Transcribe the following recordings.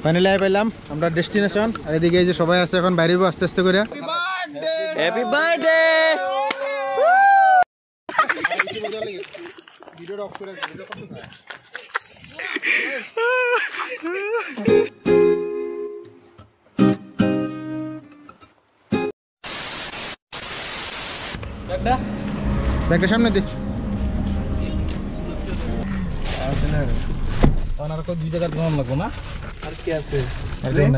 Finally I পাইলাম আমরা destination. আর এদিকে এই যে সবাই আছে, এখন বাইরে আস্তে আস্তে করে। Happy birthday. ভিডিওটা অফ করে ভিডিও করতে হয়। ব্যাগটা সামনে দিক। দুই জায়গা লোন লাগবো না? আর কি আছে?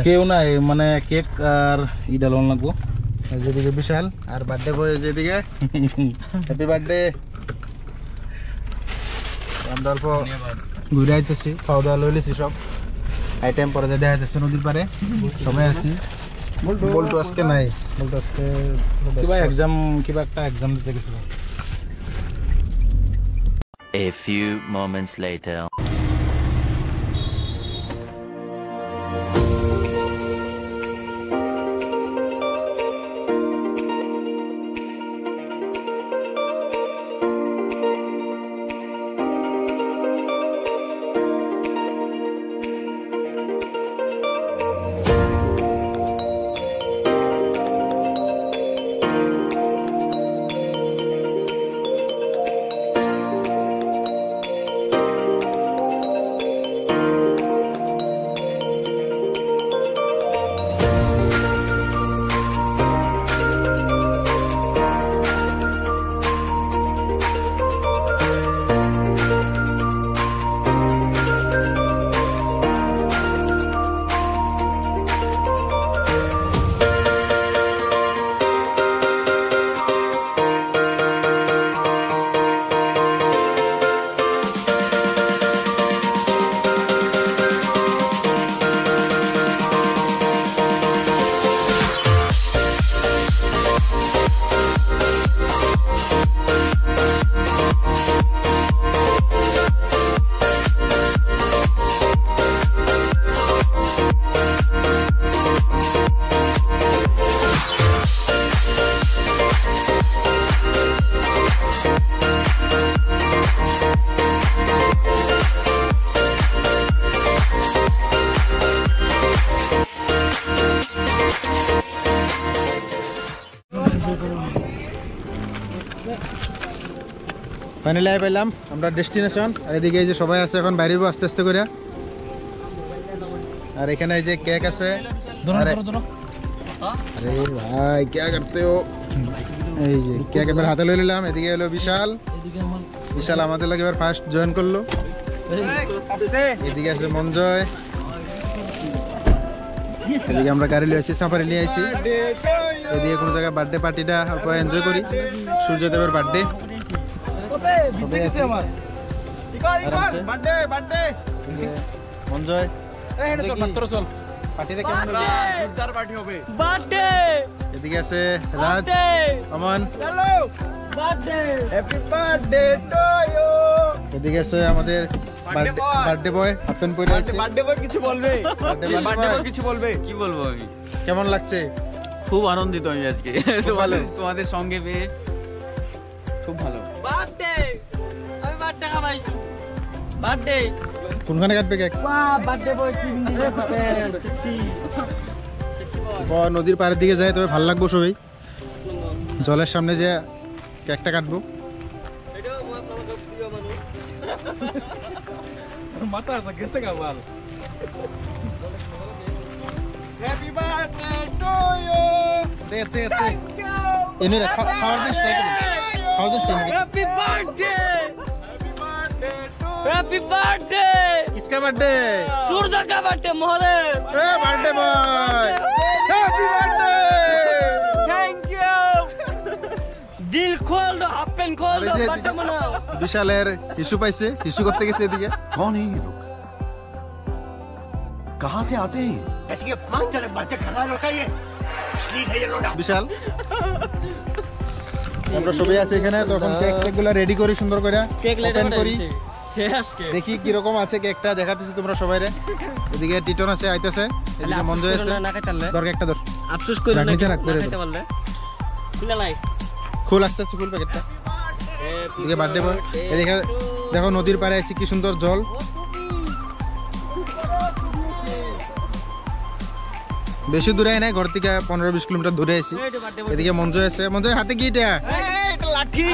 কেউ নাই, মানে কেক আর ইডা লোন লাগবো। যেদিকে বিশাল আর বার্থডে বয় যেদিকে। Happy birthday. আমরা অল্প ঘুরে আইতেছি, খাওয়া দাওয়া লইলেছি সব আইটেম, পরে যে দেখা যাচ্ছে নদীর পারে সবাই আছি। বলটু আজকে নাই, বলটু আজকে কিবা এক্সাম, কিবা একটা এক্সাম দিতে গেছিল। A few moments later. Finally I পাইলাম আমরা ডেস্টিনেশন। আর এদিকে এই যে সবাই আছে, এখন বাইরে আস্তে আস্তে করে। আর এখানে এই যে কেক আছে। আরে ভাই কেক কাটতে ও, এই যে কেক এবার হাতে লই নিলাম। এদিকে হলো বিশাল, বিশাল আমাদের লাগে এবার ফার্স্ট জয়েন করলো। এদিকে আছে মঞ্জয়, এদিকে আমরা গাড়ি লিয়ে আসছি, সাফারি নিয়ে আসছি। এদিকে কোনো জায়গায় বার্থডে পার্টিটা অল্প এনজয় করি, সূর্যদেবের বার্থডে। মঞ্জয় এদিকে আছে রাজ, অমন, এদিকে আছে আমাদের বার্থডে বয়, হাফ প্যান্ট পরে আছে। বার্থডে বয় কিছু বলবে? বার্থডে বয় কিছু বলবে? কি বলবো আমি? কেমন লাগছে? খুব আনন্দিত আমি আজকে তোমাদের সঙ্গে পেয়ে, খুব ভালো। বার্থডে, আমি বার্থডে খাওয়াইছি। বার্থডে কোনখানে কাটবে কেক? বার্থডে বয় কি নদীর পাড়ের দিকে যায়, তবে ভালো লাগবো সবাই। জলের সামনে যে কেকটা কাটবো। মাথা গেছে গাবাল। Happy birthday to you. এনে খাওয়ার দিন স্টে করুন, খাওয়ার দিন stay. Happy birthday, happy birthday to, happy birthday. किसका बर्थडे? सूरज का बर्थडे मोहरे। ए birthday boy, happy birthday. Thank you. दिल खोल दो, अपन खोल दो, बर्थडे मनाओ। বিশালের হিসু পাইছে, হিসু করতে গেছে এদিকে। कौन है ये लोग? कहां से आते हैं? ऐसी के मांग चले बातें कर रहा है लड़का, ये असली है ये लोड़ा। বিশাল আমরা সবাই আছি এখানে, তখন কেকগুলো রেডি করি সুন্দর করে, কেক ওপেন করি, শেষ কে দেখি কি রকম আছে কেকটা, দেখাতেছি তোমরা সবাইরে। এদিকে টিটন আছে, আইতাছে, এদিকে মঞ্জয় আছে। দর কেকটা দর, আফসোস করে রাখ না নিচে রাখ, করে খাইতে পারলে খুলে লাই। খুল আস্তে আস্তে খুল প্যাকেটটা। এদিকে বার্থডে বয়, এদিকে দেখো নদীর পাড়ে আছে কি সুন্দর জল। বেশি দূরে নাই, ঘর থেকে 15-20 কিলোমিটার দূরে আছি। এদিকে মঞ্জয় আছে। মঞ্জয় হাতে কি এটা? লাঠি।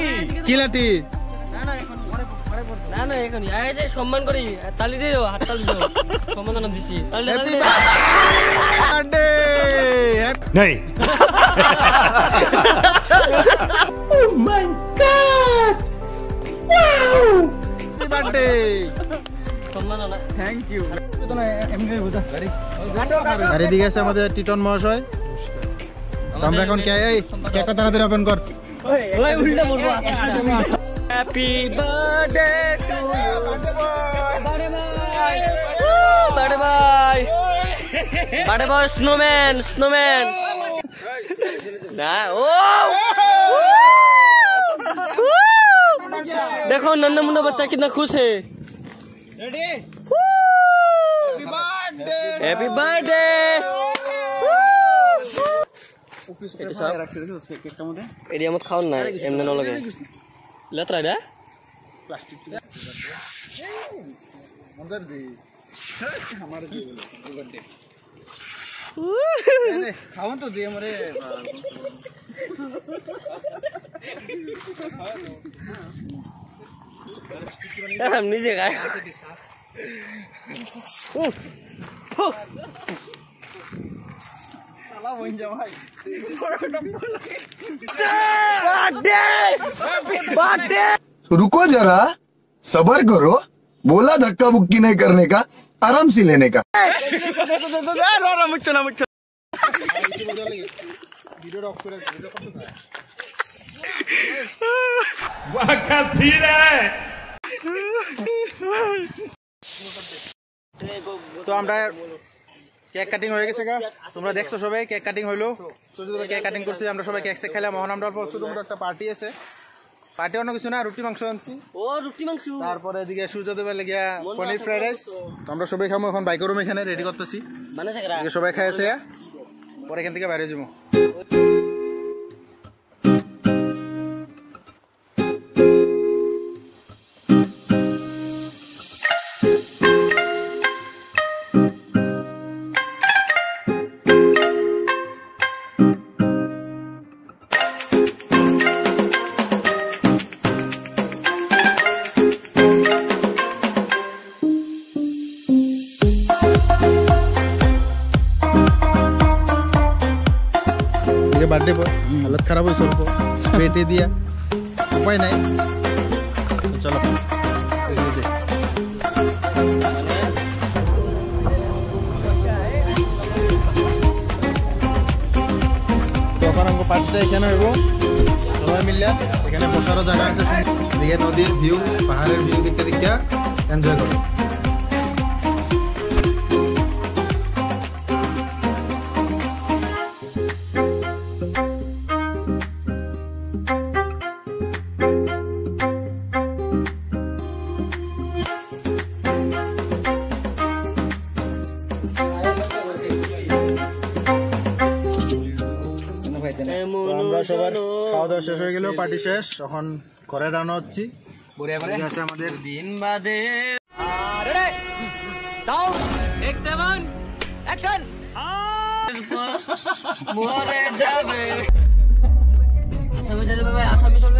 কি লাঠি? না না এখন এই যে সম্মান করি তালি দিও, হাত তালি দিও, সম্মান দিছি। Happy birthday. नहीं Oh my god! Wow! Happy birthday! সম্মান না, থ্যাংক ইউ। আর এদিকে আছে আমাদের টিটন মহাশয়। তো আমরা এখন কেকটা তাড়াতাড়ি ওপেন কর। ওই উল্টা বলবো। Happy birthday to you. Birthday boy. Birthday boy. Birthday boy snowman, snowman. না ও देखो नन्ना मुन्ना बच्चा कितना खुश है। रेडी? Happy birthday. এডি আমার খাওন না এমনি ন লাগে লেত্রা এটা প্লাস্টিক अंदर दे हमारे दे बर्थडे খাওন তো দে আমারে हम नीचे गए साला बन जा भाई बर्थडे बर्थडे रुको जरा सबर करो बोला धक्का बुक्की नहीं करने का आराम से लेने का मुच्छो ना मुच्छो वीडियो ऑफ করে ভিডিও কত থাকে वाह क्या सीन है তো আমরা কেক কাটিং হয়ে গেছে গা তোমরা দেখছো সবাই কেক কাটিং হইলো ছোট ছোট কেক কাটিং করছি আমরা সবাই কেক খেলাম মোহন আমরা ছোট মোটো একটা পার্টি আছে পার্টি অন্য কিছু না রুটি মাংস আনছি ও রুটি মাংস তারপরে এদিকে সূর্যদেবের লাগিয়া পনির ফ্রাইড রাইস তো আমরা সবাই খাবো এখন বাইক রুম এখানে রেডি করতেছি মানে থাকরা এদিকে সবাই খাইছে পরে এখান থেকে বাইরে যাবো বার্থডে বয় হালত খারাপ হয়েছে অল্প পেটে দিয়া উপায় নাই চলো তখন আমাকে পার্টিটা এখানে হইব সবাই মিললে এখানে বসারও জায়গা আছে এদিকে নদীর ভিউ পাহাড়ের ভিউ দেখে দেখে এনজয় করো আমরা সবার খাওয়া দাওয়া শেষ হয়ে গেল পার্টি শেষ এখন ঘরে রান্না হচ্ছি আছে আমাদের দিন বাদে সাউন্ড টেক 7 অ্যাকশন মরে যাবে আসামি চলবে ভাই আসামি চলবে